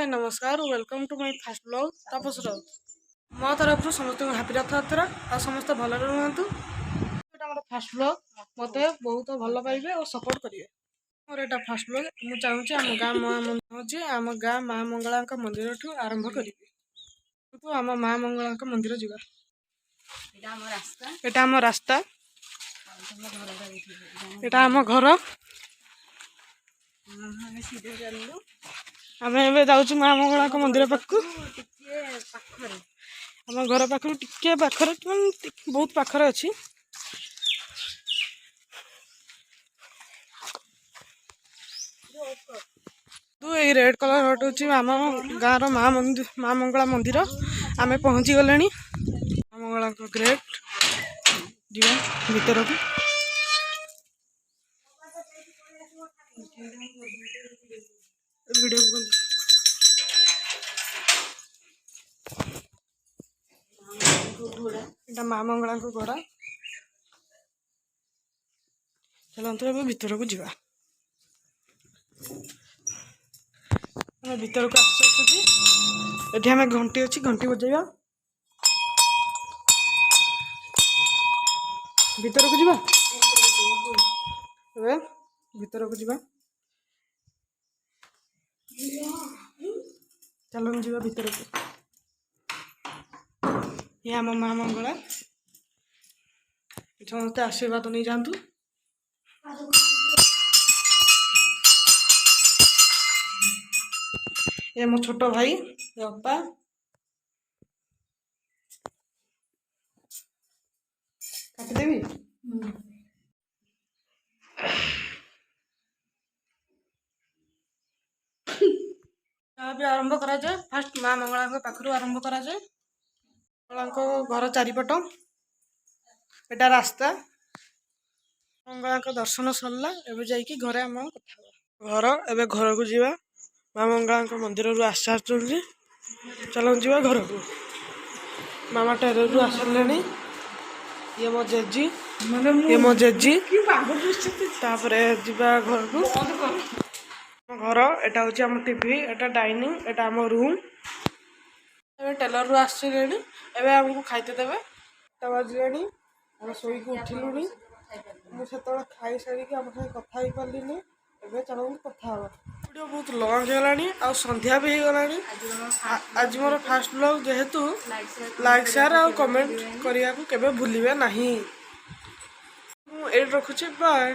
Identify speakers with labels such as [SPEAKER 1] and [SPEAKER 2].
[SPEAKER 1] हाय नमस्कार welcome to my fast blog Tapas Raut मो तरफ समस्त हैप्पी रथयात्रा आ समस्त भल रुहतु। मोर फास्ट ब्लॉग मत बहुत भल पाइबे और सपोर्ट करेंगे। मोर यहाँ फास्ट ब्लॉग मुझे चाहूँगी आम गाँ मंदिर आम गाँ माँ मंगला मंदिर ठू आरंभ करी आम माँ मंगला मंदिर जावा। यहाँ आम रास्ता यहाँ आम घर आम ए जाऊँ माँ मंगला मंदिर पाखु आम घर पाखु टिके पाखर बहुत पाखर अच्छी तो ये रेड कलर हट हूँ आम गाँव माँ मंगला मंदिर आम पहुँची गले माँ मंगला ग्रेट जीवा भीतर को वीडियो এটা মা মଙ୍ଗଳାଙ୍କ ଘର। ଚାଲନ୍ତୁ ଏବେ ଭିତରକୁ ଯିବା। ଆମେ ଭିତରକୁ ଆସୁଛନ୍ତି ଏଠି ଆମେ ଘଣ୍ଟି ଅଛି ଘଣ୍ଟି ବଜେଇବା। ଭିତରକୁ ଯିବା ଏବେ ଭିତରକୁ ଯିବା। ଚାଲନ୍ତୁ ଯିବା ଭିତରକୁ। ये आम माँ मंगला समस्त आशीर्वाद नहीं जातु। ये मो छोट भाई अप्पा काटिदेवी आरंभ करा जाए। फास्ट माँ मंगला पाखु आरंभ करा जाए। घर चारिपट एटा रास्ता मंगला दर्शन सरला एबे जाइकी घरे आम घर एबे घर को जीवा। माँ मंगला मंदिर रू आस चलो जीवा घर को। मामा टेरे रू आसले ये मो जेजी ये मो जेजी तापरे जीवा घर को। घर एटा हूँ आम टीवी एटा डाइनिंग एटा आम रूम। टेलर रू आसले एबे हमको खाइते देवे बाजिले आम शोक उठिलु मुझे खाई सारी आम साथ कथा ही पार्ली एबे चलो कथा वीडियो बहुत लंग होगा आ संध्या भी हो गलानी। आज मोर फास्ट ब्लॉग जेहेतु लाइक शेयर और कमेंट करने को केबे भूलिबे नहीं। मु एड रखुची बाय।